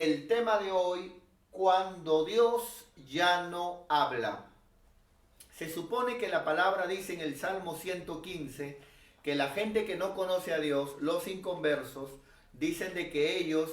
el tema de hoy, cuando Dios ya no habla. Se supone que la palabra dice en el Salmo 115 que la gente que no conoce a Dios, los inconversos, dicen de que ellos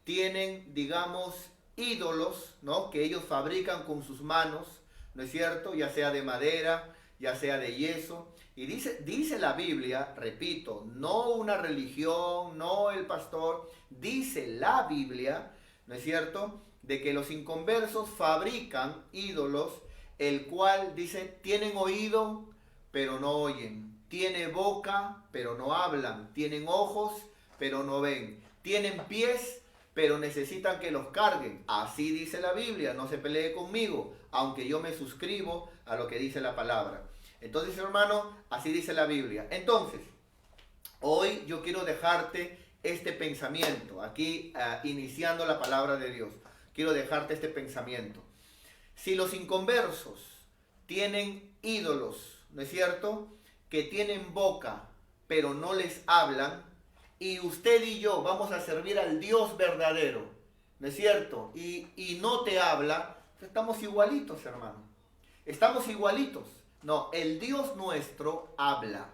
tienen, digamos, ídolos, ¿no? Que ellos fabrican con sus manos, ¿no es cierto? Ya sea de madera, ya sea de yeso. Y dice la Biblia, repito, no una religión, no el pastor, dice la Biblia, ¿no es cierto?, de que los inconversos fabrican ídolos, el cual dice, tienen oído, pero no oyen, tiene boca, pero no hablan, tienen ojos, pero no ven, tienen pies, pero necesitan que los carguen. Así dice la Biblia, no se pelee conmigo, aunque yo me suscribo a lo que dice la palabra. Entonces, hermano, así dice la Biblia. Entonces, hoy yo quiero dejarte este pensamiento, aquí iniciando la palabra de Dios. Quiero dejarte este pensamiento. Si los inconversos tienen ídolos, ¿no es cierto?, que tienen boca, pero no les hablan, y usted y yo vamos a servir al Dios verdadero, ¿no es cierto?, y no te habla, estamos igualitos, hermano. Estamos igualitos. No, el Dios nuestro habla.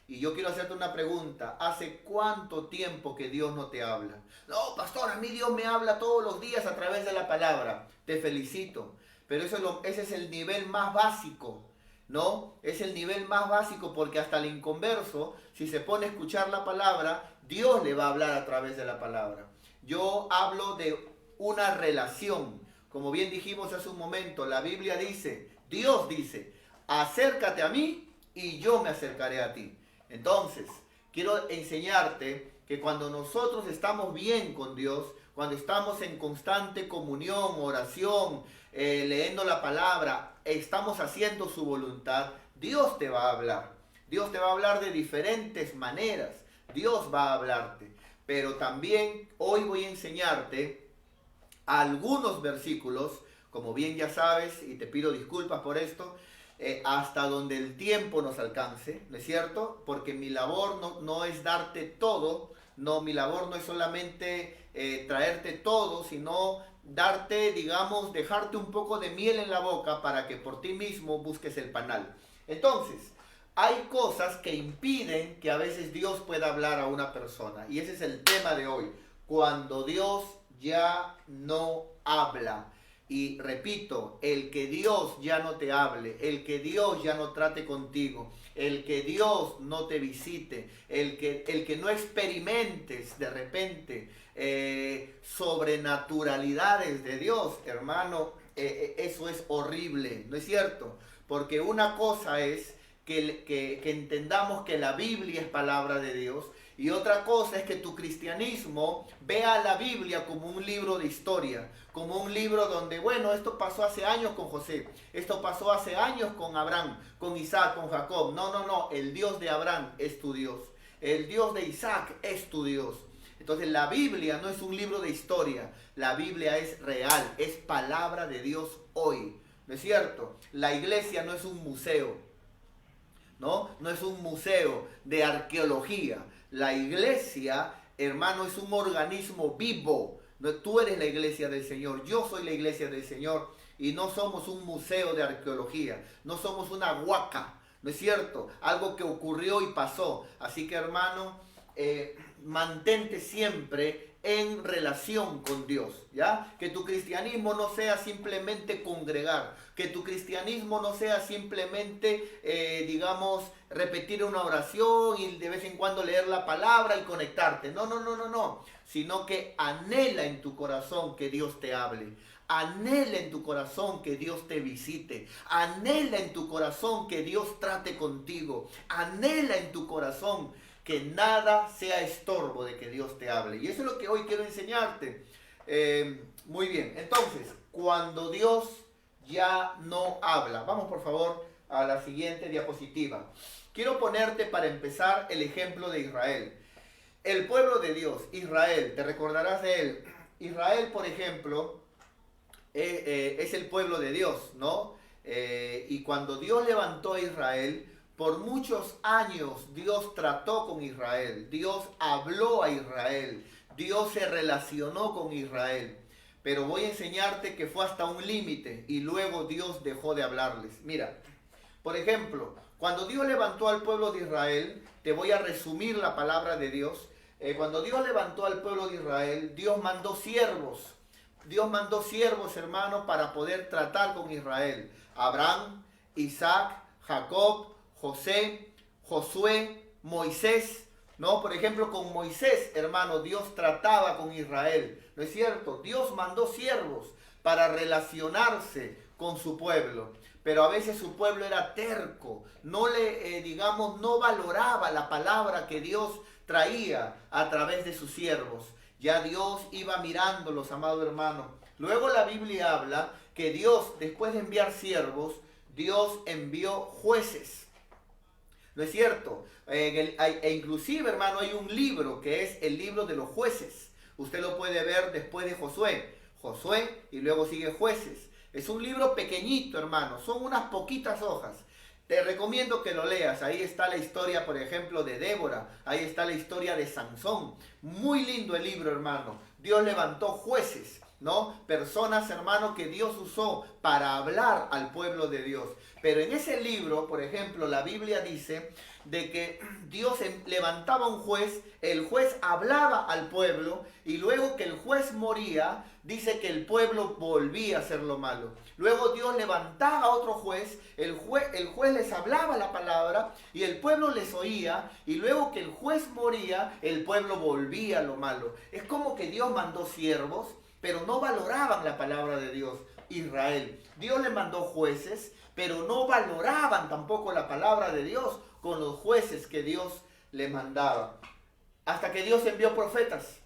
Y yo quiero hacerte una pregunta. ¿Hace cuánto tiempo que Dios no te habla? No, pastor, a mí Dios me habla todos los días a través de la palabra. Te felicito. Pero ese es el nivel más básico, ¿no? Es el nivel más básico, porque hasta el inconverso, si se pone a escuchar la palabra, Dios le va a hablar a través de la palabra. Yo hablo de una relación. Como bien dijimos hace un momento, la Biblia dice, Dios dice, acércate a mí y yo me acercaré a ti. Entonces, quiero enseñarte que cuando nosotros estamos bien con Dios, cuando estamos en constante comunión, oración, leyendo la palabra, estamos haciendo su voluntad, Dios te va a hablar. Dios te va a hablar de diferentes maneras. Dios va a hablarte. Pero también hoy voy a enseñarte algunos versículos, como bien ya sabes, y te pido disculpas por esto, hasta donde el tiempo nos alcance, ¿no es cierto? Porque mi labor no es darte todo, no, mi labor no es solamente traerte todo, sino darte, digamos, dejarte un poco de miel en la boca para que por ti mismo busques el panal. Entonces, hay cosas que impiden que a veces Dios pueda hablar a una persona, y ese es el tema de hoy, cuando Dios ya no habla. Y repito, el que Dios ya no te hable, el que Dios ya no trate contigo, el que Dios no te visite, el que no experimentes de repente sobrenaturalidades de Dios, hermano, eso es horrible, ¿no es cierto? Porque una cosa es que entendamos que la Biblia es palabra de Dios, y otra cosa es que tu cristianismo vea la Biblia como un libro de historia, como un libro donde, bueno, esto pasó hace años con José, esto pasó hace años con Abraham, con Isaac, con Jacob. No, no, no, el Dios de Abraham es tu Dios, el Dios de Isaac es tu Dios. Entonces la Biblia no es un libro de historia, la Biblia es real, es palabra de Dios hoy, ¿no es cierto? La iglesia no es un museo, ¿no? No es un museo de arqueología. La iglesia, hermano, es un organismo vivo. No, tú eres la iglesia del Señor, yo soy la iglesia del Señor, y no somos un museo de arqueología, no somos una huaca, ¿no es cierto? Algo que ocurrió y pasó. Así que, hermano, mantente siempre en relación con Dios, ¿ya? Que tu cristianismo no sea simplemente congregar, que tu cristianismo no sea simplemente, digamos, repetir una oración y de vez en cuando leer la palabra y conectarte. No, no, no, no, no. Sino que anhela en tu corazón que Dios te hable. Anhela en tu corazón que Dios te visite. Anhela en tu corazón que Dios trate contigo. Anhela en tu corazón que nada sea estorbo de que Dios te hable. Y eso es lo que hoy quiero enseñarte. Muy bien, entonces, cuando Dios ya no habla. Vamos por favor a la siguiente diapositiva. Quiero ponerte para empezar el ejemplo de Israel. El pueblo de Dios, Israel, te recordarás de él. Israel, por ejemplo, es el pueblo de Dios, ¿no? Y cuando Dios levantó a Israel, por muchos años Dios trató con Israel, Dios habló a Israel, Dios se relacionó con Israel. Pero voy a enseñarte que fue hasta un límite y luego Dios dejó de hablarles. Mira, por ejemplo, cuando Dios levantó al pueblo de Israel, te voy a resumir la palabra de Dios. Cuando Dios levantó al pueblo de Israel, Dios mandó siervos. Dios mandó siervos, hermanos, para poder tratar con Israel. Abraham, Isaac, Jacob, José, Josué, Moisés. ¿No? Por ejemplo, con Moisés, hermano, Dios trataba con Israel. ¿No es cierto? Dios mandó siervos para relacionarse con su pueblo. Pero a veces su pueblo era terco. No no valoraba la palabra que Dios traía a través de sus siervos. Ya Dios iba mirándolos, amado hermano. Luego la Biblia habla que Dios, después de enviar siervos, Dios envió jueces. ¿No es cierto? Inclusive, hermano, hay un libro que es el libro de los jueces. Usted lo puede ver después de Josué. Josué y luego sigue Jueces. Es un libro pequeñito, hermano. Son unas poquitas hojas. Te recomiendo que lo leas. Ahí está la historia, por ejemplo, de Débora. Ahí está la historia de Sansón. Muy lindo el libro, hermano. Dios levantó jueces, ¿no? Personas, hermano, que Dios usó para hablar al pueblo de Dios. Pero en ese libro, por ejemplo, la Biblia dice de que Dios levantaba un juez, el juez hablaba al pueblo y luego que el juez moría, dice que el pueblo volvía a hacer lo malo. Luego Dios levantaba a otro juez, el juez les hablaba la palabra y el pueblo les oía, y luego que el juez moría, el pueblo volvía a lo malo. Es como que Dios mandó siervos, pero no valoraban la palabra de Dios. Israel, Dios le mandó jueces, pero no valoraban tampoco la palabra de Dios con los jueces que Dios le mandaba. Hasta que Dios envió profetas.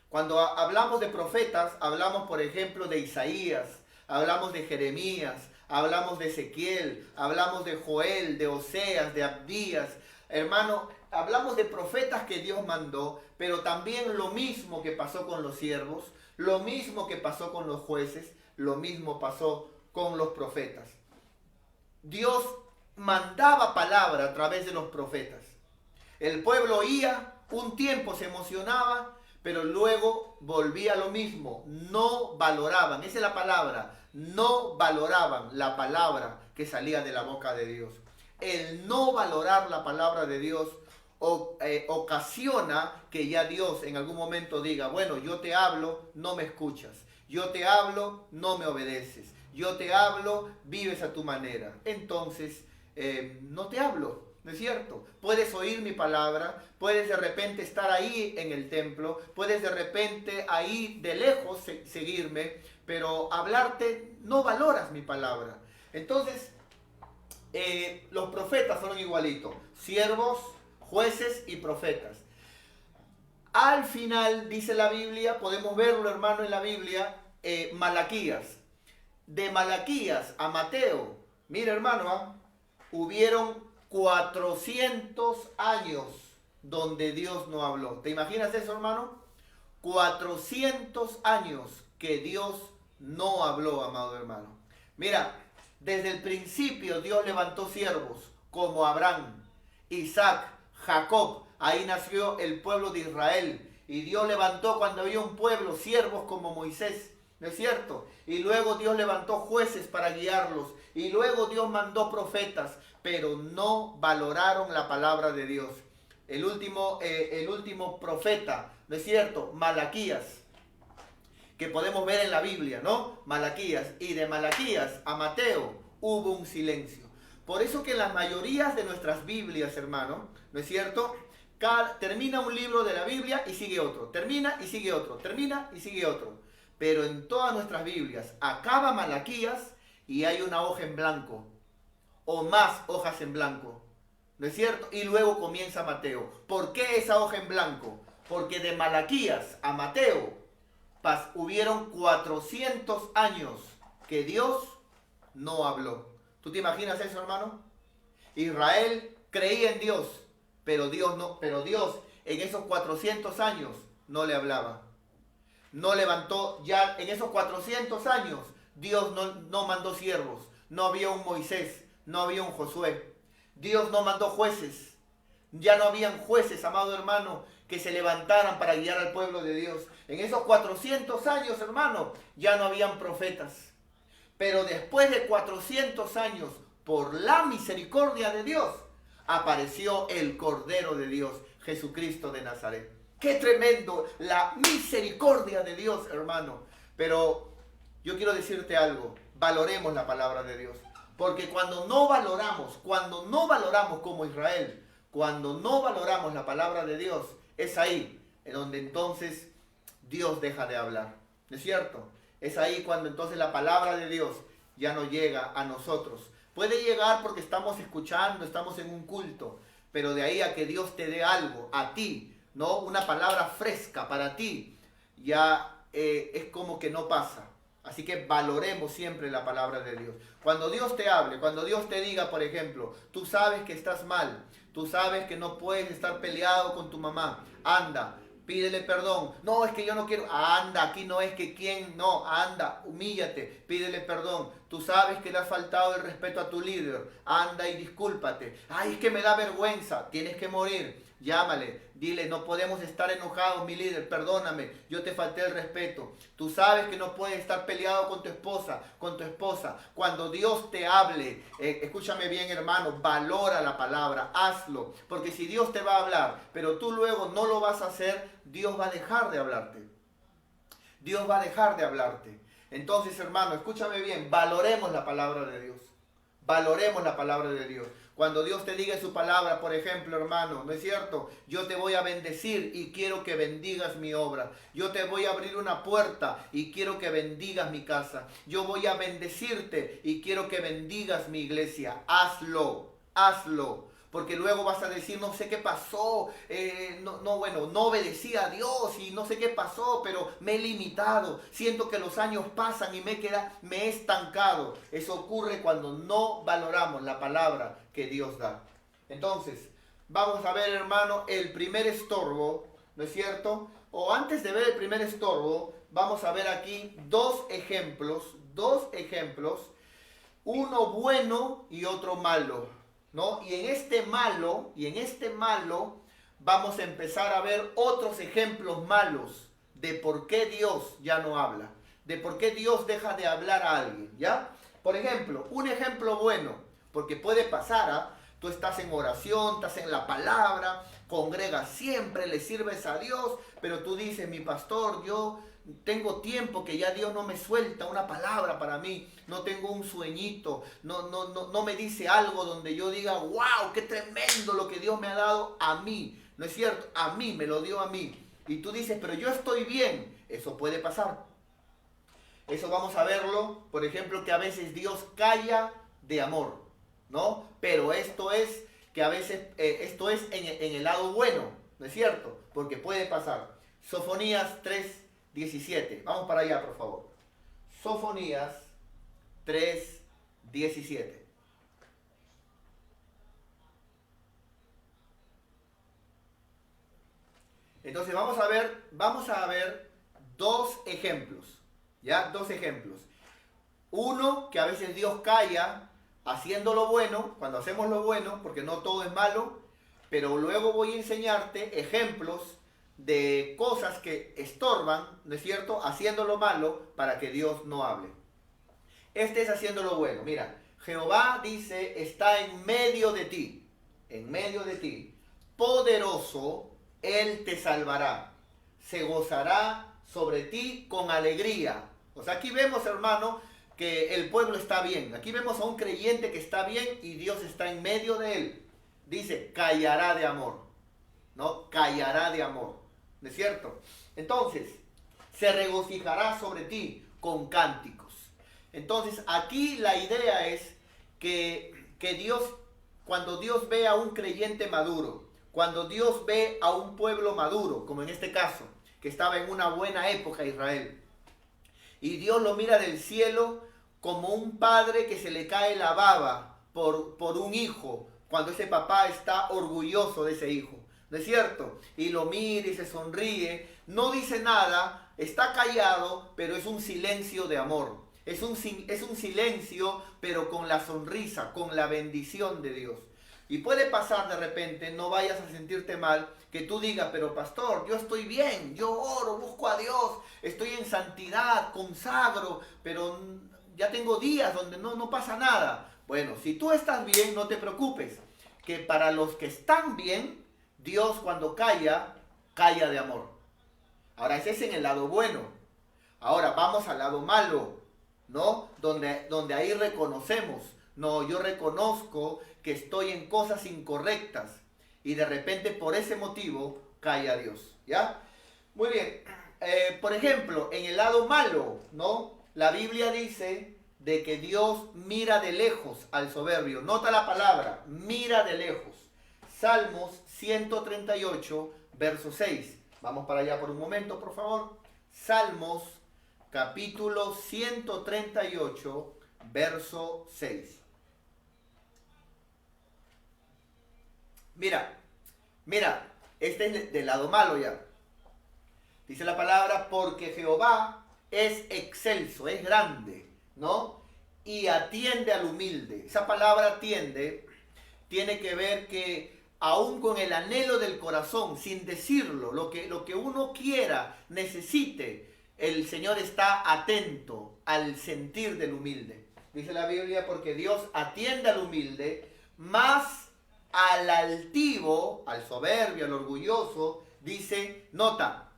Cuando hablamos de profetas, hablamos por ejemplo de Isaías, hablamos de Jeremías, hablamos de Ezequiel, hablamos de Joel, de Oseas, de Abdías. Hermano, hablamos de profetas que Dios mandó, pero también lo mismo que pasó con los siervos, lo mismo que pasó con los jueces, lo mismo pasó con los profetas. Dios mandaba palabra a través de los profetas. El pueblo oía, un tiempo se emocionaba, pero luego volvía a lo mismo. No valoraban, esa es la palabra, no valoraban la palabra que salía de la boca de Dios. El no valorar la palabra de Dios ocasiona que ya Dios en algún momento diga, bueno, yo te hablo, no me escuchas. Yo te hablo, no me obedeces. Yo te hablo, vives a tu manera. Entonces, no te hablo, ¿no es cierto? Puedes oír mi palabra, puedes de repente estar ahí en el templo, puedes de repente ahí de lejos seguirme, pero hablarte, no valoras mi palabra. Entonces, los profetas fueron igualitos, siervos, jueces y profetas. Al final, dice la Biblia, podemos verlo, hermano, en la Biblia, Malaquías. De Malaquías a Mateo, mira, hermano, hubieron 400 años donde Dios no habló. ¿Te imaginas eso, hermano? 400 años que Dios no habló, amado hermano. Mira, desde el principio Dios levantó siervos como Abraham, Isaac, Jacob. Ahí nació el pueblo de Israel. Y Dios levantó cuando había un pueblo siervos como Moisés, ¿no es cierto? Y luego Dios levantó jueces para guiarlos. Y luego Dios mandó profetas, pero no valoraron la palabra de Dios. El último profeta, ¿no es cierto? Malaquías, que podemos ver en la Biblia, ¿no? Malaquías. Y de Malaquías a Mateo hubo un silencio. Por eso que en las mayorías de nuestras Biblias, hermano, ¿no es cierto? Termina un libro de la Biblia y sigue otro. Termina y sigue otro. Termina y sigue otro. Pero en todas nuestras Biblias acaba Malaquías y hay una hoja en blanco. O más hojas en blanco. ¿No es cierto? Y luego comienza Mateo. ¿Por qué esa hoja en blanco? Porque de Malaquías a Mateo hubieron 400 años que Dios no habló. ¿Tú te imaginas eso, hermano? Israel creía en Dios, pero Dios en esos 400 años no le hablaba. No levantó, ya en esos 400 años, Dios no mandó siervos. No había un Moisés, no había un Josué. Dios no mandó jueces. Ya no habían jueces, amado hermano, que se levantaran para guiar al pueblo de Dios. En esos 400 años, hermano, ya no habían profetas. Pero después de 400 años, por la misericordia de Dios, apareció el Cordero de Dios, Jesucristo de Nazaret. ¡Qué tremendo! La misericordia de Dios, hermano. Pero yo quiero decirte algo. Valoremos la palabra de Dios. Porque cuando no valoramos como Israel, cuando no valoramos la palabra de Dios, es ahí en donde entonces Dios deja de hablar. ¿No es cierto? Es ahí cuando entonces la palabra de Dios ya no llega a nosotros. Puede llegar porque estamos escuchando, estamos en un culto, pero de ahí a que Dios te dé algo, a ti, ¿no? Una palabra fresca para ti, ya es como que no pasa. Así que valoremos siempre la palabra de Dios. Cuando Dios te hable, cuando Dios te diga, por ejemplo, tú sabes que estás mal, tú sabes que no puedes estar peleado con tu mamá, anda, pídele perdón. No, es que yo no quiero. Anda, aquí no es que quién, no, anda, humíllate, pídele perdón. Tú sabes que le has faltado el respeto a tu líder, anda y discúlpate. Ay, es que me da vergüenza, tienes que morir. Llámale, dile, no podemos estar enojados, mi líder, perdóname, yo te falté el respeto. Tú sabes que no puedes estar peleado con tu esposa, Cuando Dios te hable, escúchame bien, hermano, valora la palabra, hazlo. Porque si Dios te va a hablar, pero tú luego no lo vas a hacer, Dios va a dejar de hablarte. Dios va a dejar de hablarte. Entonces, hermano, escúchame bien, valoremos la palabra de Dios. Valoremos la palabra de Dios. Cuando Dios te diga su palabra, por ejemplo, hermano, ¿no es cierto? Yo te voy a bendecir y quiero que bendigas mi obra. Yo te voy a abrir una puerta y quiero que bendigas mi casa. Yo voy a bendecirte y quiero que bendigas mi iglesia. Hazlo, hazlo. Porque luego vas a decir, no sé qué pasó, no obedecí a Dios y no sé qué pasó, pero me he limitado. Siento que los años pasan y me he estancado. Eso ocurre cuando no valoramos la palabra que Dios da. Entonces, vamos a ver, hermano, el primer estorbo, ¿no es cierto? O antes de ver el primer estorbo, vamos a ver aquí dos ejemplos, uno bueno y otro malo, ¿no? Y en este malo vamos a empezar a ver otros ejemplos malos de por qué Dios ya no habla, de por qué Dios deja de hablar a alguien, ¿ya? Por ejemplo, un ejemplo bueno, porque puede pasar, ¿ah? Tú estás en oración, estás en la palabra, congregas siempre, le sirves a Dios, pero tú dices, mi pastor, yo tengo tiempo que ya Dios no me suelta una palabra para mí, no tengo un sueñito, no me dice algo donde yo diga, wow, qué tremendo lo que Dios me ha dado a mí, ¿no es cierto? A mí, me lo dio a mí. Y tú dices, pero yo estoy bien. Eso puede pasar. Eso vamos a verlo, por ejemplo, que a veces Dios calla de amor, ¿no? Pero esto es que a veces, esto es en el lado bueno, ¿no es cierto? Porque puede pasar. Sofonías 3:17. Vamos para allá, por favor. Sofonías 3:17. Entonces vamos a ver dos ejemplos, ¿ya? Dos ejemplos. Uno, que a veces Dios calla haciendo lo bueno, cuando hacemos lo bueno, porque no todo es malo, pero luego voy a enseñarte ejemplos de cosas que estorban, ¿no es cierto?, haciendo lo malo para que Dios no hable. Este es haciendo lo bueno. Mira, Jehová dice, está en medio de ti, poderoso, Él te salvará, se gozará sobre ti con alegría. O sea, aquí vemos, hermano, que el pueblo está bien. Aquí vemos a un creyente que está bien y Dios está en medio de él. Dice, callará de amor, ¿no? Callará de amor, ¿no es cierto? Entonces, se regocijará sobre ti con cánticos. Entonces, aquí la idea es que Dios, cuando Dios ve a un creyente maduro, cuando Dios ve a un pueblo maduro, como en este caso, que estaba en una buena época Israel, y Dios lo mira del cielo como un padre que se le cae la baba por un hijo, cuando ese papá está orgulloso de ese hijo, ¿no es cierto? Y lo mira y se sonríe, no dice nada, está callado, pero es un silencio de amor. Es un silencio, pero con la sonrisa, con la bendición de Dios. Y puede pasar de repente, no vayas a sentirte mal, que tú digas, pero pastor, yo estoy bien, yo oro, busco a Dios, estoy en santidad, consagro, pero ya tengo días donde no pasa nada. Bueno, si tú estás bien, no te preocupes, que para los que están bien, Dios cuando calla, calla de amor. Ahora ese es en el lado bueno. Ahora vamos al lado malo, ¿no? Donde ahí reconocemos, no, yo reconozco que estoy en cosas incorrectas y de repente por ese motivo calla Dios, ¿ya? Muy bien, por ejemplo, en el lado malo, ¿no? La Biblia dice de que Dios mira de lejos al soberbio. Nota la palabra, mira de lejos. Salmos 138, verso 6. Vamos para allá por un momento, por favor. Salmos capítulo 138, verso 6. Mira, este es del lado malo ya. Dice la palabra, porque Jehová es excelso, es grande, ¿no? Y atiende al humilde. Esa palabra atiende tiene que ver que aún con el anhelo del corazón, sin decirlo, lo que uno quiera, necesite, el Señor está atento al sentir del humilde. Dice la Biblia, porque Dios atiende al humilde, más al altivo, al soberbio, al orgulloso, dice, nota,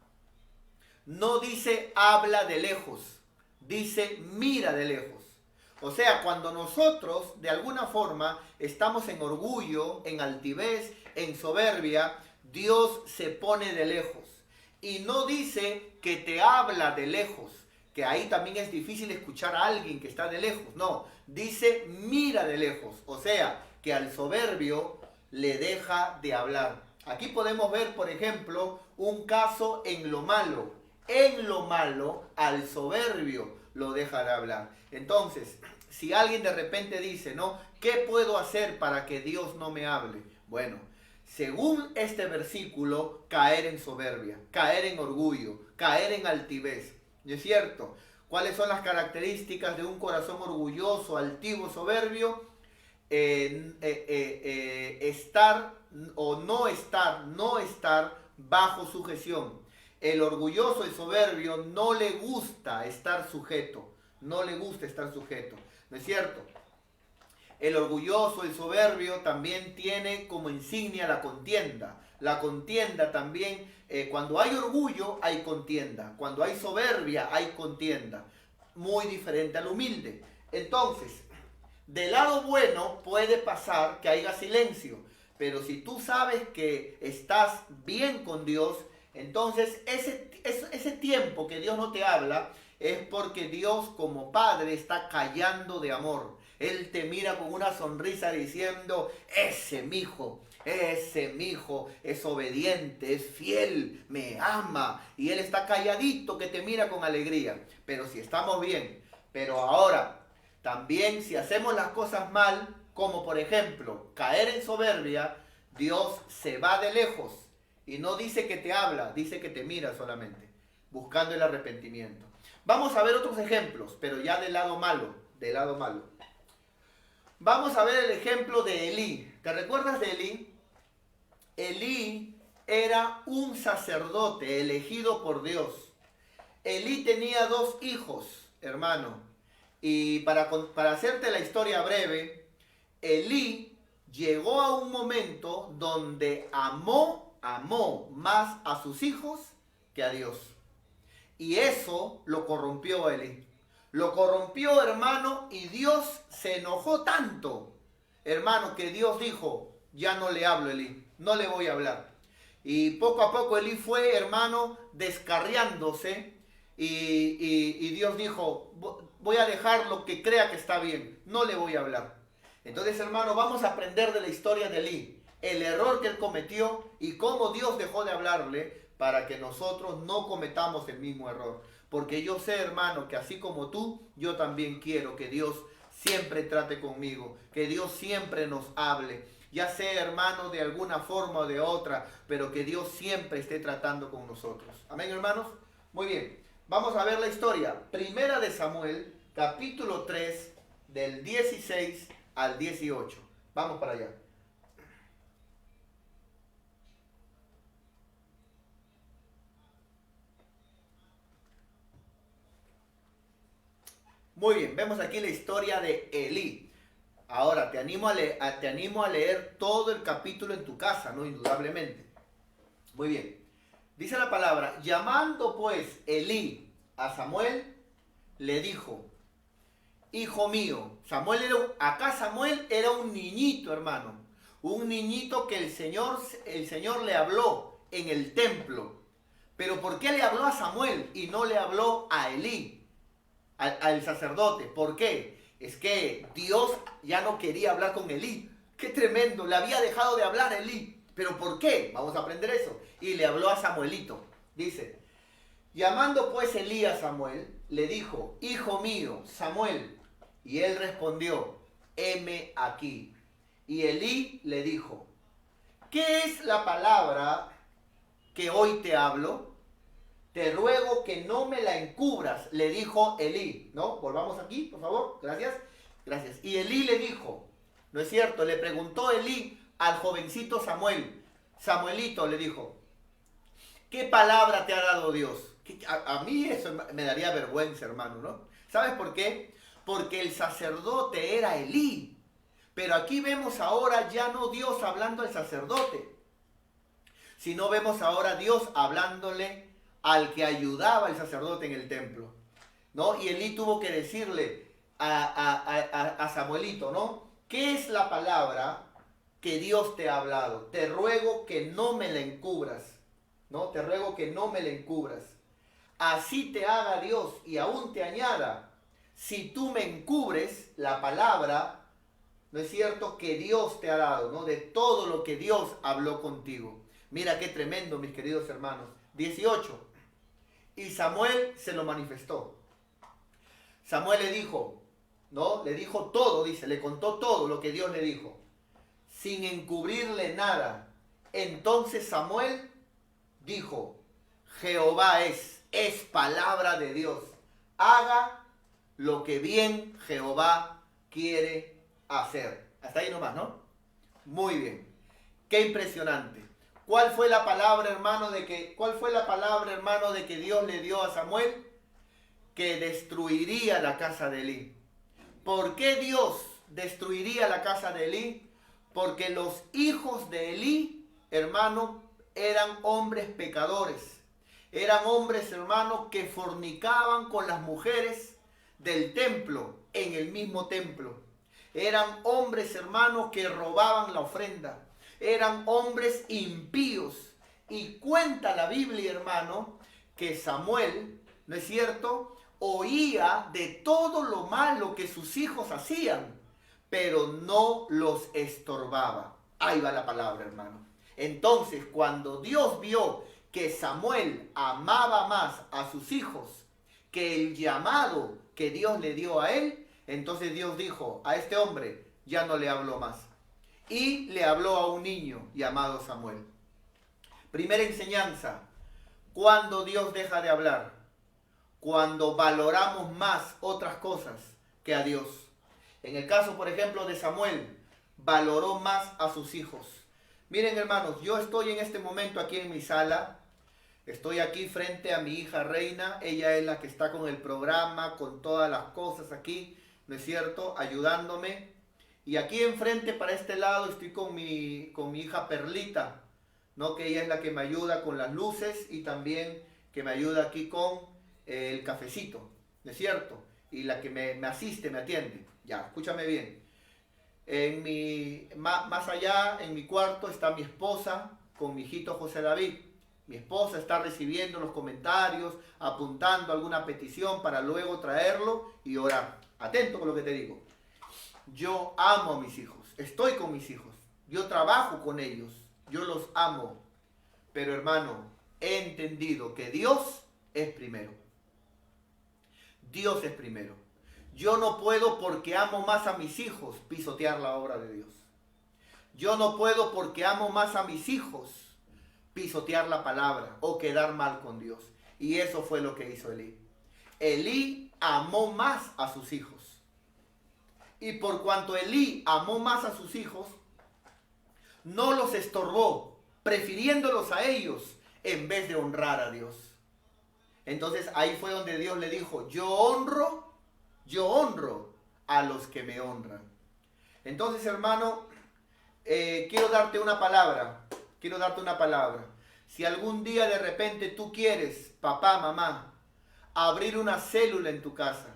no dice habla de lejos, dice mira de lejos. O sea, cuando nosotros de alguna forma estamos en orgullo, en altivez, en soberbia, Dios se pone de lejos. Y no dice que te habla de lejos, que ahí también es difícil escuchar a alguien que está de lejos. No, dice mira de lejos. O sea, que al soberbio le deja de hablar. Aquí podemos ver, por ejemplo, un caso en lo malo. En lo malo, al soberbio lo deja de hablar. Entonces, si alguien de repente dice, ¿no? ¿Qué puedo hacer para que Dios no me hable? Bueno, según este versículo, caer en soberbia, caer en orgullo, caer en altivez. ¿No es cierto? ¿Cuáles son las características de un corazón orgulloso, altivo, soberbio? Estar o no estar bajo sujeción. El orgulloso, el soberbio, no le gusta estar sujeto. No le gusta estar sujeto. ¿No es cierto? El orgulloso, el soberbio, también tiene como insignia la contienda. La contienda también, cuando hay orgullo, hay contienda. Cuando hay soberbia, hay contienda. Muy diferente al humilde. Entonces, del lado bueno puede pasar que haya silencio. Pero si tú sabes que estás bien con Dios, entonces ese tiempo que Dios no te habla es porque Dios como Padre está callando de amor. Él te mira con una sonrisa diciendo, ese mi hijo es obediente, es fiel, me ama. Y Él está calladito que te mira con alegría. Pero si estamos bien, pero ahora, también si hacemos las cosas mal, como por ejemplo caer en soberbia, Dios se va de lejos. Y no dice que te habla, dice que te mira solamente, buscando el arrepentimiento. Vamos a ver otros ejemplos, pero ya del lado malo, Vamos a ver el ejemplo de Elí. ¿Te recuerdas de Elí? Elí era un sacerdote elegido por Dios. Elí tenía 2 hijos, hermano. Y para hacerte la historia breve, Elí llegó a un momento donde amó más a sus hijos que a Dios. Y eso lo corrompió a Elí. Lo corrompió, hermano, y Dios se enojó tanto, hermano, que Dios dijo, ya no le hablo a Elí, no le voy a hablar. Y poco a poco Elí fue, hermano, descarriándose y Dios dijo, voy a dejar lo que crea que está bien, no le voy a hablar. Entonces, hermano, vamos a aprender de la historia de Elí, el error que él cometió y cómo Dios dejó de hablarle para que nosotros no cometamos el mismo error. Porque yo sé, hermano, que así como tú, yo también quiero que Dios siempre trate conmigo, que Dios siempre nos hable. Ya sea, hermano, de alguna forma o de otra, pero que Dios siempre esté tratando con nosotros. Amén, hermanos. Muy bien, vamos a ver la historia. Primera de Samuel, capítulo 3, del 16 al 18. Vamos para allá. Muy bien, vemos aquí la historia de Elí. Ahora, te animo a leer todo el capítulo en tu casa, ¿no? Indudablemente. Muy bien. Dice la palabra, llamando pues Elí a Samuel, le dijo, hijo mío, acá Samuel era un niñito, hermano. Un niñito que el Señor le habló en el templo. Pero ¿por qué le habló a Samuel y no le habló a Elí, al sacerdote? ¿Por qué? Es que Dios ya no quería hablar con Elí. ¡Qué tremendo! Le había dejado de hablar a Elí. ¿Pero por qué? Vamos a aprender eso. Y le habló a Samuelito. Dice, llamando pues Elí a Samuel, le dijo, hijo mío, Samuel. Y él respondió, heme aquí. Y Elí le dijo, ¿qué es la palabra que hoy te hablo? Te ruego que no me la encubras, le dijo Elí. ¿No? Volvamos aquí, por favor. Gracias. Gracias. Y Elí le dijo, ¿no es cierto? Le preguntó Elí al jovencito Samuel. Samuelito le dijo, ¿qué palabra te ha dado Dios? A mí eso me daría vergüenza, hermano, ¿no? ¿Sabes por qué? Porque el sacerdote era Elí. Pero aquí vemos ahora ya no Dios hablando al sacerdote, sino vemos ahora Dios hablándole al que ayudaba al sacerdote en el templo, ¿no? Y Elí tuvo que decirle a Samuelito, ¿no? ¿Qué es la palabra que Dios te ha hablado? Te ruego que no me la encubras, ¿no? Te ruego que no me la encubras. Así te haga Dios y aún te añada, si tú me encubres la palabra, ¿no es cierto?, que Dios te ha dado, ¿no? De todo lo que Dios habló contigo. Mira qué tremendo, mis queridos hermanos. 18. Y Samuel se lo manifestó. Samuel le dijo, ¿no? Le dijo todo, dice, le contó todo lo que Dios le dijo, sin encubrirle nada. Entonces Samuel dijo, Jehová es palabra de Dios. Haga lo que bien Jehová quiere hacer. Hasta ahí nomás, ¿no? Muy bien. Qué impresionante. ¿Cuál fue la palabra, hermano, de que Dios le dio a Samuel? Que destruiría la casa de Elí. ¿Por qué Dios destruiría la casa de Elí? Porque los hijos de Elí, hermano, eran hombres pecadores. Eran hombres, hermano, que fornicaban con las mujeres del templo, en el mismo templo. Eran hombres, hermanos, que robaban la ofrenda. Eran hombres impíos. Y cuenta la Biblia, hermano, que Samuel, ¿no es cierto?, oía de todo lo malo que sus hijos hacían, pero no los estorbaba. Ahí va la palabra, hermano. Entonces, cuando Dios vio que Samuel amaba más a sus hijos que el llamado que Dios le dio a él, entonces Dios dijo, a este hombre ya no le habló más. Y le habló a un niño llamado Samuel. Primera enseñanza, ¿cuándo Dios deja de hablar? Cuando valoramos más otras cosas que a Dios. En el caso, por ejemplo, de Samuel, valoró más a sus hijos. Miren, hermanos, yo estoy en este momento aquí en mi sala. Estoy aquí frente a mi hija Reina. Ella es la que está con el programa, con todas las cosas aquí, ¿no es cierto?, ayudándome. Y aquí enfrente, para este lado, estoy con mi hija Perlita, ¿no?, que ella es la que me ayuda con las luces y también que me ayuda aquí con el cafecito, ¿no es cierto? Y la que me asiste, me atiende. Ya, escúchame bien. Más allá, en mi cuarto, está mi esposa con mi hijito José David. Mi esposa está recibiendo los comentarios, apuntando alguna petición para luego traerlo y orar. Atento con lo que te digo. Yo amo a mis hijos, estoy con mis hijos, yo trabajo con ellos, yo los amo. Pero, hermano, he entendido que Dios es primero. Dios es primero. Yo no puedo, porque amo más a mis hijos, pisotear la obra de Dios. Yo no puedo, porque amo más a mis hijos, pisotear la palabra o quedar mal con Dios. Y eso fue lo que hizo Elí. Elí amó más a sus hijos. Y por cuanto Elí amó más a sus hijos, no los estorbó, prefiriéndolos a ellos en vez de honrar a Dios. Entonces ahí fue donde Dios le dijo, yo honro, Yo honro a los que me honran. Entonces, hermano, quiero darte una palabra. Quiero darte una palabra. Si algún día de repente tú quieres, papá, mamá, abrir una célula en tu casa,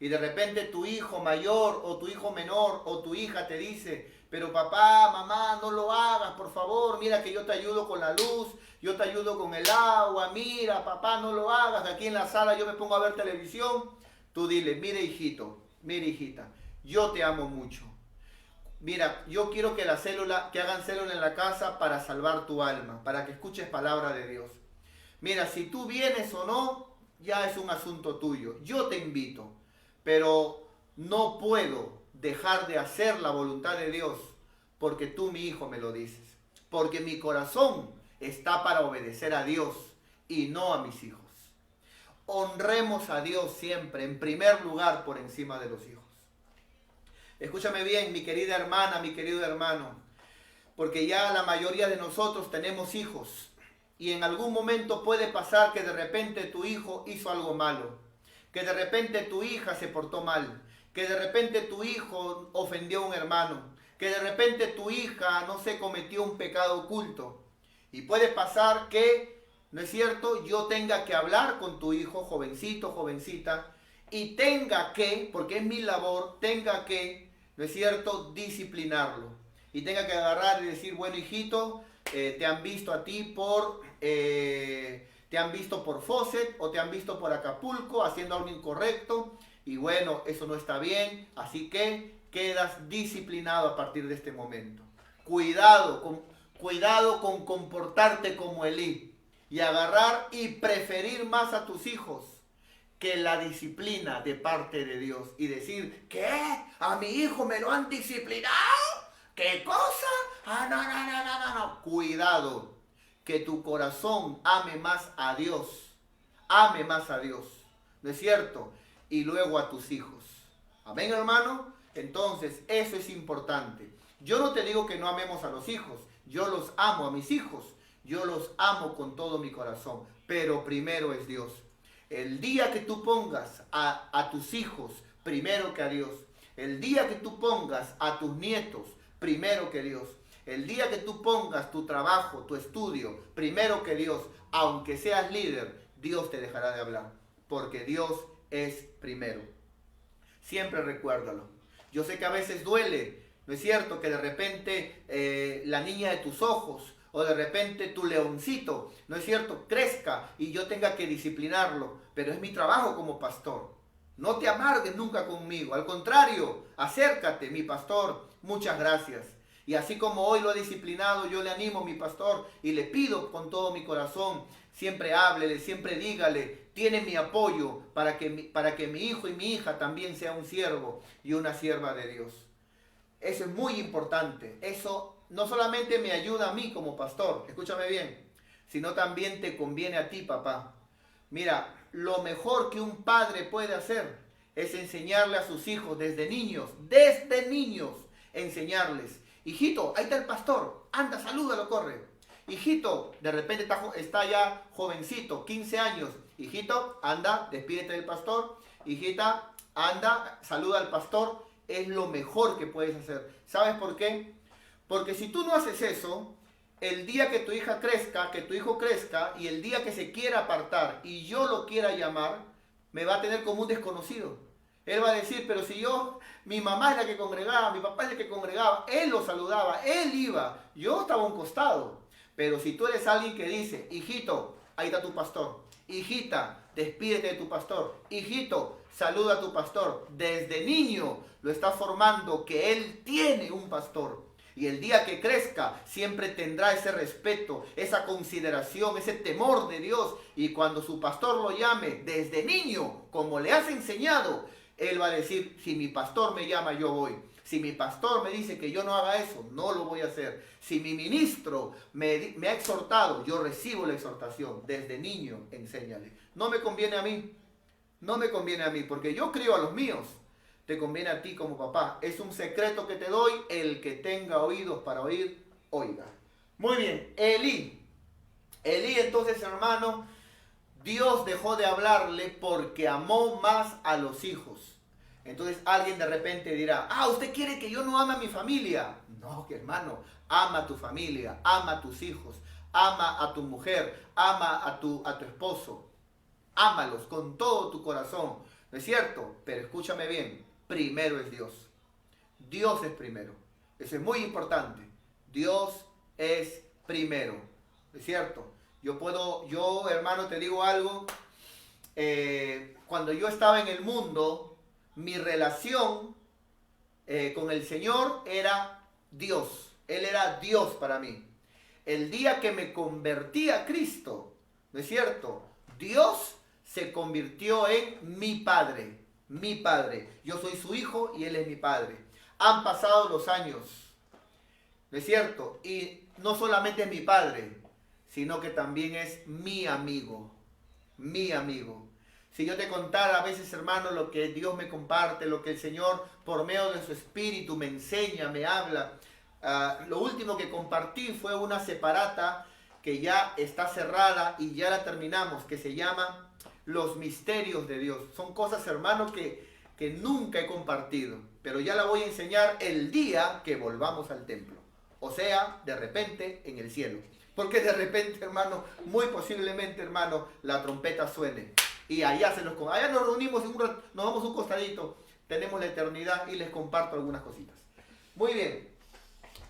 y de repente tu hijo mayor o tu hijo menor o tu hija te dice, pero papá, mamá, no lo hagas, por favor, mira que yo te ayudo con la luz, yo te ayudo con el agua, mira, papá, no lo hagas, aquí en la sala yo me pongo a ver televisión. Tú dile, mire hijito, mire hijita, yo te amo mucho. Mira, yo quiero que hagan célula en la casa para salvar tu alma, para que escuches palabra de Dios. Mira, si tú vienes o no, ya es un asunto tuyo. Yo te invito, pero no puedo dejar de hacer la voluntad de Dios porque tú, mi hijo, me lo dices. Porque mi corazón está para obedecer a Dios y no a mis hijos. Honremos a Dios siempre, en primer lugar, por encima de los hijos. Escúchame bien, mi querida hermana, mi querido hermano, porque ya la mayoría de nosotros tenemos hijos y en algún momento puede pasar que de repente tu hijo hizo algo malo, que de repente tu hija se portó mal, que de repente tu hijo ofendió a un hermano, que de repente tu hija, no sé, cometió un pecado oculto. Y puede pasar que, ¿no es cierto?, yo tenga que hablar con tu hijo, jovencito, jovencita, y tenga que, porque es mi labor, tenga que, ¿no es cierto?, disciplinarlo. Y tenga que agarrar y decir, bueno, hijito, te han visto a ti te han visto por Fawcett o te han visto por Acapulco haciendo algo incorrecto. Y bueno, eso no está bien, así que quedas disciplinado a partir de este momento. Cuidado con comportarte como Elí y agarrar y preferir más a tus hijos que la disciplina de parte de Dios y decir, ¿qué? ¿A mi hijo me lo han disciplinado? ¿Qué cosa? No. Cuidado, que tu corazón ame más a Dios. Ame más a Dios. ¿No es cierto? Y luego a tus hijos. Amén, hermano. Entonces, eso es importante. Yo no te digo que no amemos a los hijos. Yo los amo a mis hijos. Yo los amo con todo mi corazón. Pero primero es Dios. El día que tú pongas a tus hijos primero que a Dios, el día que tú pongas a tus nietos primero que Dios, el día que tú pongas tu trabajo, tu estudio primero que Dios, aunque seas líder, Dios te dejará de hablar, porque Dios es primero. Siempre recuérdalo. Yo sé que a veces duele, ¿no es cierto?, que de repente la niña de tus ojos o de repente tu leoncito, ¿no es cierto?, crezca y yo tenga que disciplinarlo, pero es mi trabajo como pastor. No te amargues nunca conmigo, al contrario, acércate, mi pastor, muchas gracias. Y así como hoy lo he disciplinado, yo le animo, mi pastor, y le pido con todo mi corazón, siempre háblele, siempre dígale, tiene mi apoyo para que mi hijo y mi hija también sea un siervo y una sierva de Dios. Eso es muy importante, eso no solamente me ayuda a mí como pastor, escúchame bien, sino también te conviene a ti, papá. Mira, lo mejor que un padre puede hacer es enseñarle a sus hijos desde niños, enseñarles. Hijito, ahí está el pastor, anda, salúdalo, corre. Hijito, de repente está ya jovencito, 15 años. Hijito, anda, despídete del pastor. Hijita, anda, saluda al pastor. Es lo mejor que puedes hacer. ¿Sabes por qué? Porque si tú no haces eso, el día que tu hija crezca, que tu hijo crezca, y el día que se quiera apartar y yo lo quiera llamar, me va a tener como un desconocido. Él va a decir, pero si mi mamá es la que congregaba, mi papá es el que congregaba, él lo saludaba, él iba, yo estaba a un costado. Pero si tú eres alguien que dice, hijito, ahí está tu pastor, hijita, despídete de tu pastor, hijito, saluda a tu pastor, desde niño lo está formando que él tiene un pastor. Y el día que crezca siempre tendrá ese respeto, esa consideración, ese temor de Dios. Y cuando su pastor lo llame desde niño, como le has enseñado, él va a decir, si mi pastor me llama, yo voy. Si mi pastor me dice que yo no haga eso, no lo voy a hacer. Si mi ministro me ha exhortado, yo recibo la exhortación. Desde niño, enséñale. No me conviene a mí. No me conviene a mí, porque yo crío a los míos. Te conviene a ti como papá. Es un secreto que te doy. El que tenga oídos para oír, oiga. Muy bien, Elí entonces, hermano, Dios dejó de hablarle porque amó más a los hijos. Entonces alguien de repente dirá, ¿usted quiere que yo no ame a mi familia? No, hermano, ama a tu familia, ama a tus hijos, ama a tu mujer, ama a tu esposo. Ámalos con todo tu corazón, ¿no es cierto? Pero escúchame bien, primero es Dios. Dios es primero. Eso es muy importante. Dios es primero, ¿no es cierto? Yo hermano, te digo algo. Cuando yo estaba en el mundo, mi relación con el Señor era Dios. Él era Dios para mí. El día que me convertí a Cristo, ¿no es cierto? Dios se convirtió en mi Padre. Mi Padre. Yo soy su hijo y Él es mi Padre. Han pasado los años, ¿no es cierto? Y no solamente es mi Padre, sino que también es mi amigo. Mi amigo. Si yo te contara a veces, hermano, lo que Dios me comparte, lo que el Señor por medio de su Espíritu me enseña, me habla. Lo último que compartí fue una separata que ya está cerrada y ya la terminamos, que se llama Los Misterios de Dios. Son cosas, hermano, que nunca he compartido, pero ya la voy a enseñar el día que volvamos al templo. O sea, de repente en el cielo. Porque de repente, hermano, muy posiblemente, hermano, la trompeta suene. Y allá nos reunimos, nos damos un costadito, tenemos la eternidad y les comparto algunas cositas. Muy bien.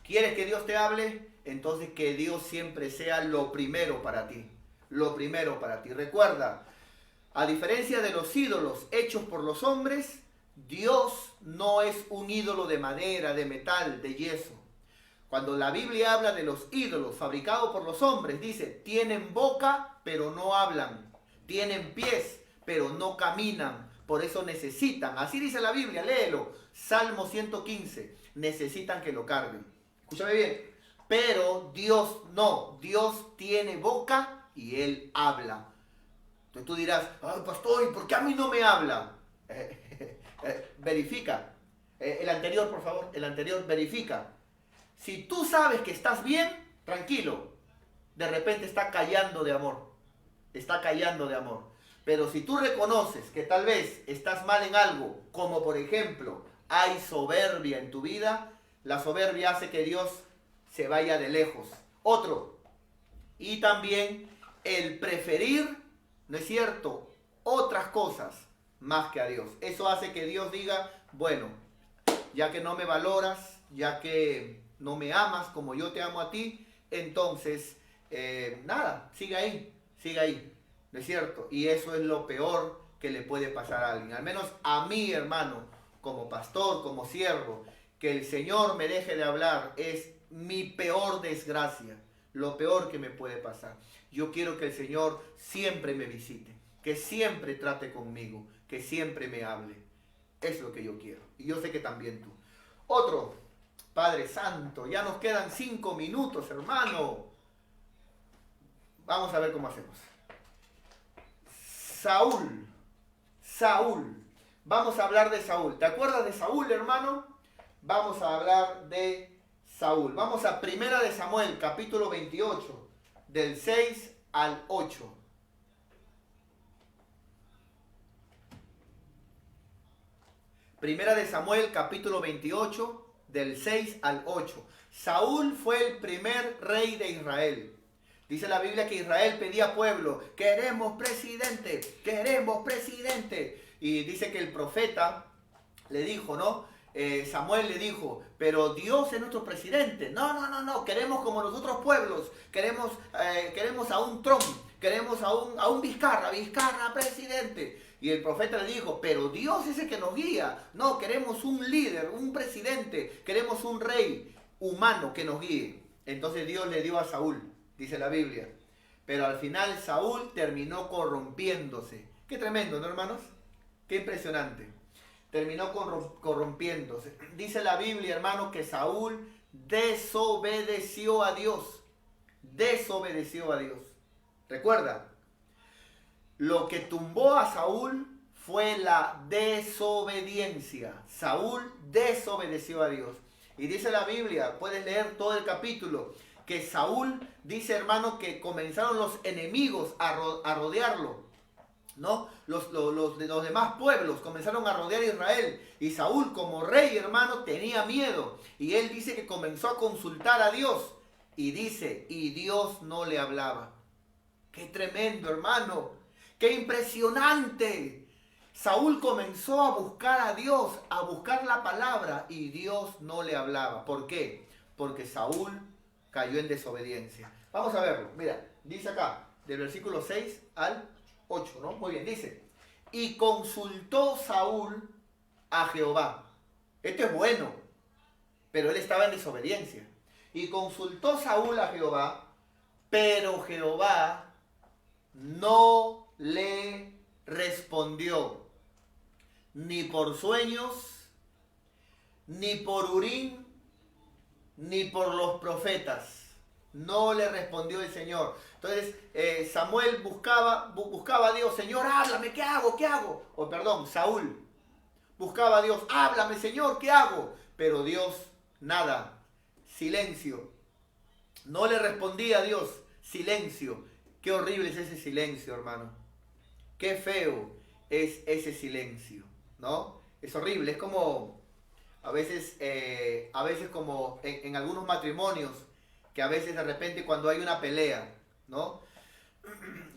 ¿Quieres que Dios te hable? Entonces que Dios siempre sea lo primero para ti. Lo primero para ti. Recuerda, a diferencia de los ídolos hechos por los hombres, Dios no es un ídolo de madera, de metal, de yeso. Cuando la Biblia habla de los ídolos fabricados por los hombres, dice, tienen boca, pero no hablan. Tienen pies, pero no caminan. Por eso necesitan, así dice la Biblia, léelo. Salmo 115, necesitan que lo carguen. Escúchame bien. Pero Dios no. Dios tiene boca y Él habla. Entonces tú dirás, pastor, ¿y por qué a mí no me habla? Verifica. El anterior, por favor. El anterior, verifica. Si tú sabes que estás bien, tranquilo. De repente está callando de amor. Está callando de amor. Pero si tú reconoces que tal vez estás mal en algo, como por ejemplo, hay soberbia en tu vida, la soberbia hace que Dios se vaya de lejos. Otro. Y también el preferir, ¿no es cierto?, otras cosas más que a Dios. Eso hace que Dios diga, bueno, ya que no me valoras, ya que no me amas como yo te amo a ti, entonces, nada, sigue ahí, ¿no es cierto? Y eso es lo peor que le puede pasar a alguien. Al menos a mí, hermano, como pastor, como siervo, que el Señor me deje de hablar es mi peor desgracia, lo peor que me puede pasar. Yo quiero que el Señor siempre me visite, que siempre trate conmigo, que siempre me hable. Es lo que yo quiero. Y yo sé que también tú. Otro, Padre Santo, ya nos quedan 5 minutos, hermano. Vamos a ver cómo hacemos. Saúl. Vamos a hablar de Saúl. ¿Te acuerdas de Saúl, hermano? Vamos a hablar de Saúl. Vamos a 1 de Samuel, capítulo 28, del 6 al 8. Primera de Samuel, capítulo 28, del 6 al 8. Saúl fue el primer rey de Israel. Dice la Biblia que Israel pedía pueblo, queremos presidente. Y dice que el profeta le dijo, ¿no? Samuel le dijo, pero Dios es nuestro presidente. No, queremos como los otros pueblos. Queremos a un Trump, queremos a un Vizcarra presidente. Y el profeta le dijo, pero Dios es el que nos guía. No, queremos un líder, un presidente, queremos un rey humano que nos guíe. Entonces Dios le dio a Saúl, dice la Biblia. Pero al final Saúl terminó corrompiéndose. Qué tremendo, ¿no, hermanos? Qué impresionante. Terminó corrompiéndose. Dice la Biblia, hermano, que Saúl desobedeció a Dios. Desobedeció a Dios. Recuerda, lo que tumbó a Saúl fue la desobediencia. Saúl desobedeció a Dios. Y dice la Biblia, puedes leer todo el capítulo, que Saúl dice, hermano, que comenzaron los enemigos a rodearlo. ¿no? Los demás pueblos comenzaron a rodear a Israel y Saúl como rey, hermano, tenía miedo. Y él dice que comenzó a consultar a Dios y dice, y Dios no le hablaba. ¡Qué tremendo, hermano! ¡Qué impresionante! Saúl comenzó a buscar a Dios, a buscar la palabra y Dios no le hablaba. ¿Por qué? Porque Saúl cayó en desobediencia. Vamos a verlo. Mira, dice acá, del versículo 6 al 8, ¿no? Muy bien, dice, y consultó Saúl a Jehová. Esto es bueno, pero él estaba en desobediencia. Y consultó Saúl a Jehová, pero Jehová no le respondió, ni por sueños, ni por Urim, ni por los profetas. No le respondió el Señor. Entonces Samuel buscaba a Dios. Señor, háblame, ¿qué hago? ¿Qué hago? O perdón, Saúl buscaba a Dios. Háblame, Señor, ¿qué hago? Pero Dios, nada. Silencio. No le respondía a Dios. Silencio. Qué horrible es ese silencio, hermano. Qué feo es ese silencio, ¿no? Es horrible. Es como, a veces como en algunos matrimonios, que a veces de repente cuando hay una pelea, ¿no?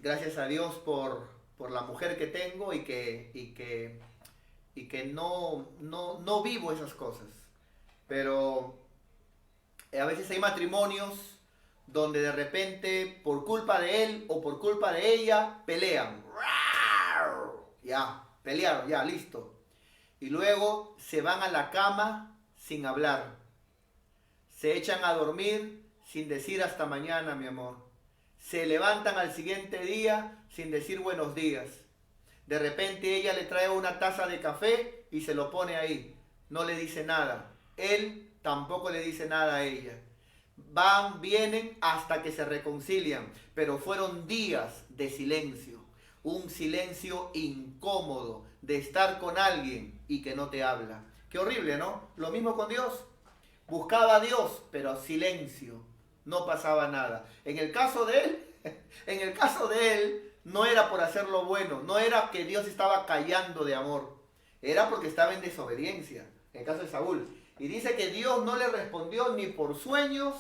Gracias a Dios por la mujer que tengo y que no vivo esas cosas. Pero a veces hay matrimonios donde de repente por culpa de él o por culpa de ella pelean. Ya, pelearon, ya, listo. Y luego se van a la cama sin hablar. Se echan a dormir sin decir hasta mañana, mi amor. Se levantan al siguiente día sin decir buenos días. De repente ella le trae una taza de café y se lo pone ahí. No le dice nada. Él tampoco le dice nada a ella. Van, vienen hasta que se reconcilian. Pero fueron días de silencio. Un silencio incómodo de estar con alguien y que no te habla. Qué horrible, ¿no? Lo mismo con Dios. Buscaba a Dios, pero silencio. No pasaba nada. En el caso de él, no era por hacer lo bueno, no era que Dios estaba callando de amor, era porque estaba en desobediencia, en el caso de Saúl. Y dice que Dios no le respondió ni por sueños,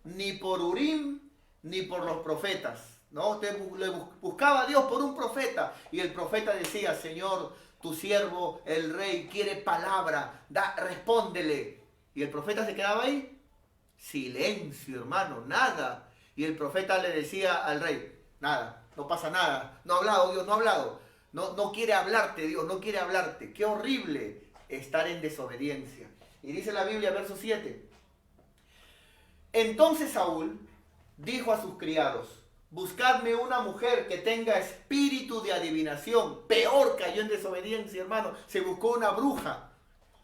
ni por Urim, ni por los profetas, ¿no? Le buscaba a Dios por un profeta, y el profeta decía, Señor, tu siervo, el rey, quiere palabra, respóndele. Y el profeta se quedaba ahí. Silencio, hermano, nada. Y el profeta le decía al rey, nada, no pasa nada, no ha hablado Dios, no ha hablado, no quiere hablarte Dios, no quiere hablarte. Qué horrible estar en desobediencia. Y dice la Biblia, verso 7, entonces Saúl dijo a sus criados, buscadme una mujer que tenga espíritu de adivinación. Peor, cayó en desobediencia, hermano, se buscó una bruja.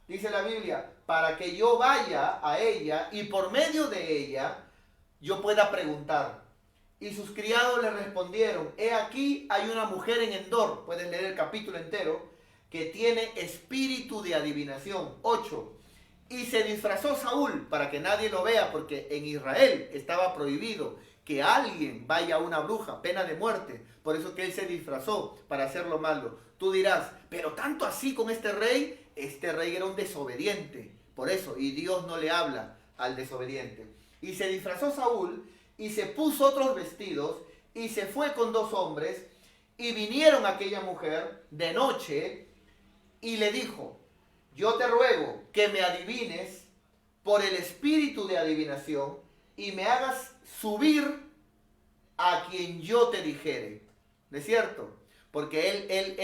Dice la Biblia, para que yo vaya a ella y por medio de ella yo pueda preguntar. Y sus criados le respondieron, he aquí hay una mujer en Endor, pueden leer el capítulo entero, que tiene espíritu de adivinación. 8. Y se disfrazó Saúl para que nadie lo vea, porque en Israel estaba prohibido que alguien vaya a una bruja, pena de muerte. Por eso que él se disfrazó para hacer lo malo. Tú dirás, pero tanto así con este rey era un desobediente. Por eso, y Dios no le habla al desobediente. Y se disfrazó Saúl y se puso otros vestidos y se fue con 2 hombres y vinieron a aquella mujer de noche y le dijo, yo te ruego que me adivines por el espíritu de adivinación y me hagas subir a quien yo te dijere. ¿No es cierto? Porque él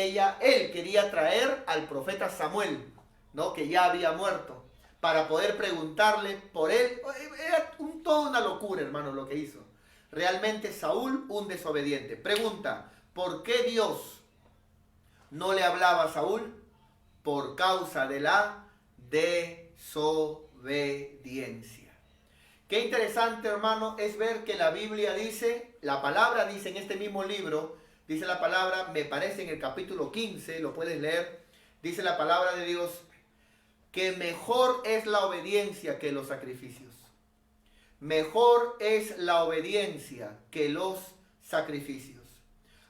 quería traer al profeta Samuel, ¿no? Que ya había muerto, para poder preguntarle por él. Era toda una locura, hermano, lo que hizo. Realmente Saúl, un desobediente. Pregunta, ¿por qué Dios no le hablaba a Saúl? Por causa de la desobediencia. Qué interesante, hermano, es ver que la Biblia dice, la palabra dice en este mismo libro, dice la palabra, me parece en el capítulo 15, lo puedes leer, dice la palabra de Dios, que mejor es la obediencia que los sacrificios. Mejor es la obediencia que los sacrificios.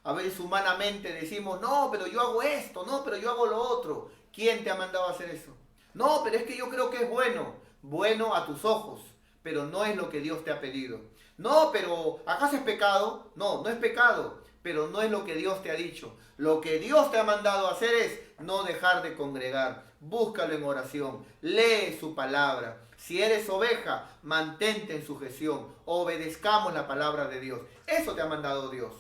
A veces humanamente decimos, no, pero yo hago esto, no, pero yo hago lo otro. ¿Quién te ha mandado a hacer eso? No, pero es que yo creo que es bueno. Bueno a tus ojos, pero no es lo que Dios te ha pedido. No, pero ¿acaso es pecado? No, no es pecado, pero no es lo que Dios te ha dicho. Lo que Dios te ha mandado a hacer es no dejar de congregar. Búscalo en oración, lee su palabra. Si eres oveja, mantente en sujeción. Obedezcamos la palabra de Dios. Eso te ha mandado Dios.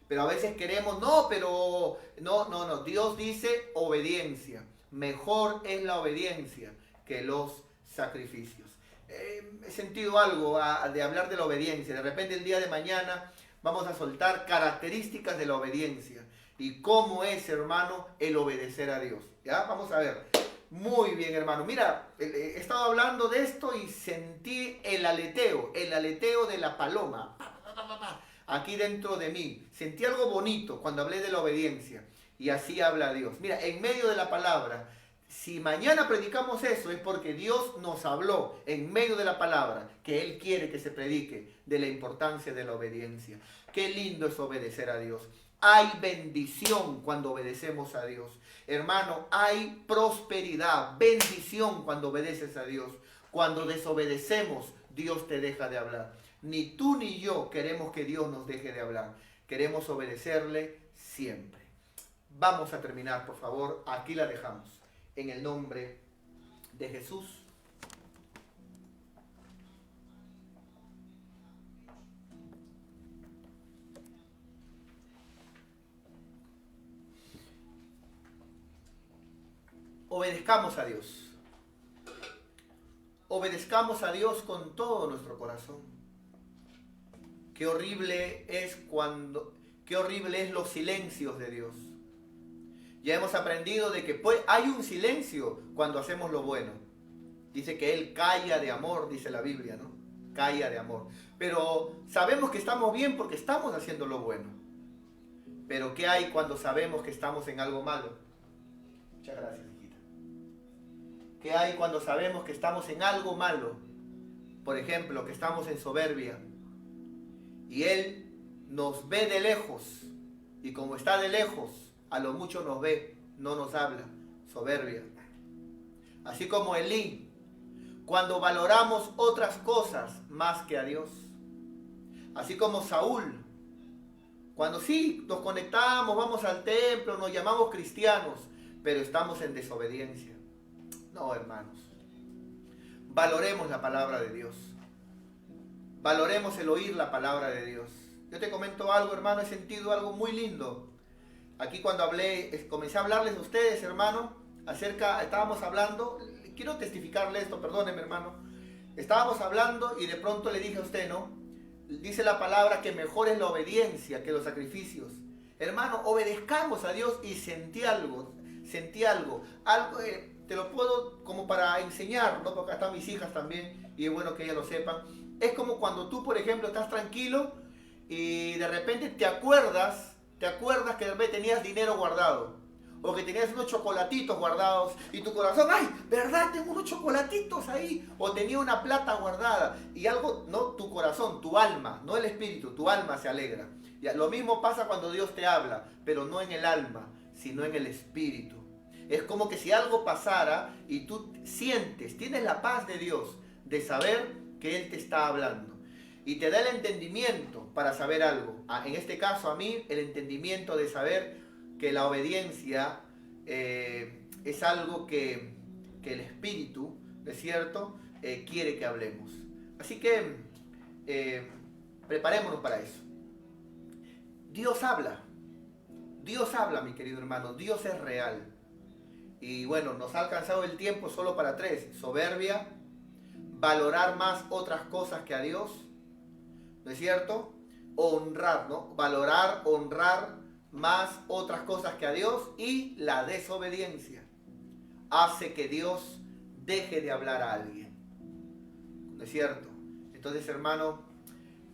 Pero a veces queremos, no, pero no. Dios dice obediencia. Mejor es la obediencia que los sacrificios. He sentido algo de hablar de la obediencia. De repente el día de mañana vamos a soltar características de la obediencia. Y cómo es, hermano, el obedecer a Dios. ¿Ya? Vamos a ver. Muy bien, hermano. Mira, he estado hablando de esto y sentí el aleteo de la paloma. Aquí dentro de mí. Sentí algo bonito cuando hablé de la obediencia. Y así habla Dios. Mira, en medio de la palabra, si mañana predicamos eso, es porque Dios nos habló en medio de la palabra, que Él quiere que se predique de la importancia de la obediencia. Qué lindo es obedecer a Dios. Hay bendición cuando obedecemos a Dios. Hermano, hay prosperidad, bendición cuando obedeces a Dios. Cuando desobedecemos, Dios te deja de hablar. Ni tú ni yo queremos que Dios nos deje de hablar. Queremos obedecerle siempre. Vamos a terminar, por favor. Aquí la dejamos. En el nombre de Jesús. Obedezcamos a Dios. Obedezcamos a Dios con todo nuestro corazón. Qué horrible es los silencios de Dios. Ya hemos aprendido de que hay un silencio cuando hacemos lo bueno. Dice que Él calla de amor, dice la Biblia, ¿no? Calla de amor. Pero sabemos que estamos bien porque estamos haciendo lo bueno. Pero ¿qué hay cuando sabemos que estamos en algo malo? Muchas gracias, hijita. ¿Qué hay cuando sabemos que estamos en algo malo? Por ejemplo, que estamos en soberbia. Y Él nos ve de lejos. Y como está de lejos, a lo mucho nos ve, no nos habla. Soberbia. Así como Elí, cuando valoramos otras cosas más que a Dios. Así como Saúl, cuando sí nos conectamos, vamos al templo, nos llamamos cristianos, pero estamos en desobediencia. No, hermanos. Valoremos la palabra de Dios. Valoremos el oír la palabra de Dios. Yo te comento algo, hermano, he sentido algo muy lindo. Aquí cuando comencé a hablarles a ustedes, hermano, estábamos hablando, quiero testificarle esto, perdónenme, hermano. Estábamos hablando y de pronto le dije a usted, ¿no? Dice la palabra que mejor es la obediencia que los sacrificios. Hermano, obedezcamos a Dios y sentí algo, te lo puedo como para enseñar, ¿no? Porque acá están mis hijas también y es bueno que ellas lo sepan. Es como cuando tú, por ejemplo, estás tranquilo y de repente te acuerdas que de repente tenías dinero guardado o que tenías unos chocolatitos guardados y tu corazón, ¡ay! ¿Verdad? Tengo unos chocolatitos ahí. O tenía una plata guardada y algo, no tu corazón, tu alma, no el espíritu, tu alma se alegra. Ya, lo mismo pasa cuando Dios te habla, pero no en el alma, sino en el espíritu. Es como que si algo pasara y tú tienes la paz de Dios, de saber que Él te está hablando. Y te da el entendimiento para saber algo. En este caso a mí, el entendimiento de saber que la obediencia es algo que el Espíritu, ¿no es cierto?, quiere que hablemos. Así que preparémonos para eso. Dios habla, mi querido hermano, Dios es real. Y bueno, nos ha alcanzado el tiempo solo para 3. Soberbia, valorar más otras cosas que a Dios, ¿no es cierto? Honrar, ¿no? Valorar, honrar más otras cosas que a Dios. Y la desobediencia hace que Dios deje de hablar a alguien, ¿no es cierto? Entonces, hermano,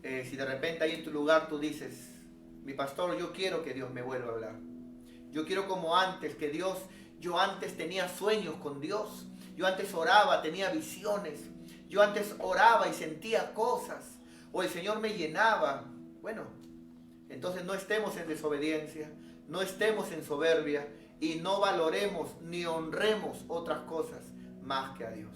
si de repente ahí en tu lugar tú dices, mi pastor, yo quiero que Dios me vuelva a hablar. Yo quiero como antes, yo antes tenía sueños con Dios. Yo antes oraba, tenía visiones. Yo antes oraba y sentía cosas. O el Señor me llenaba. Bueno, Entonces no estemos en desobediencia, no estemos en soberbia y no valoremos ni honremos otras cosas más que a Dios.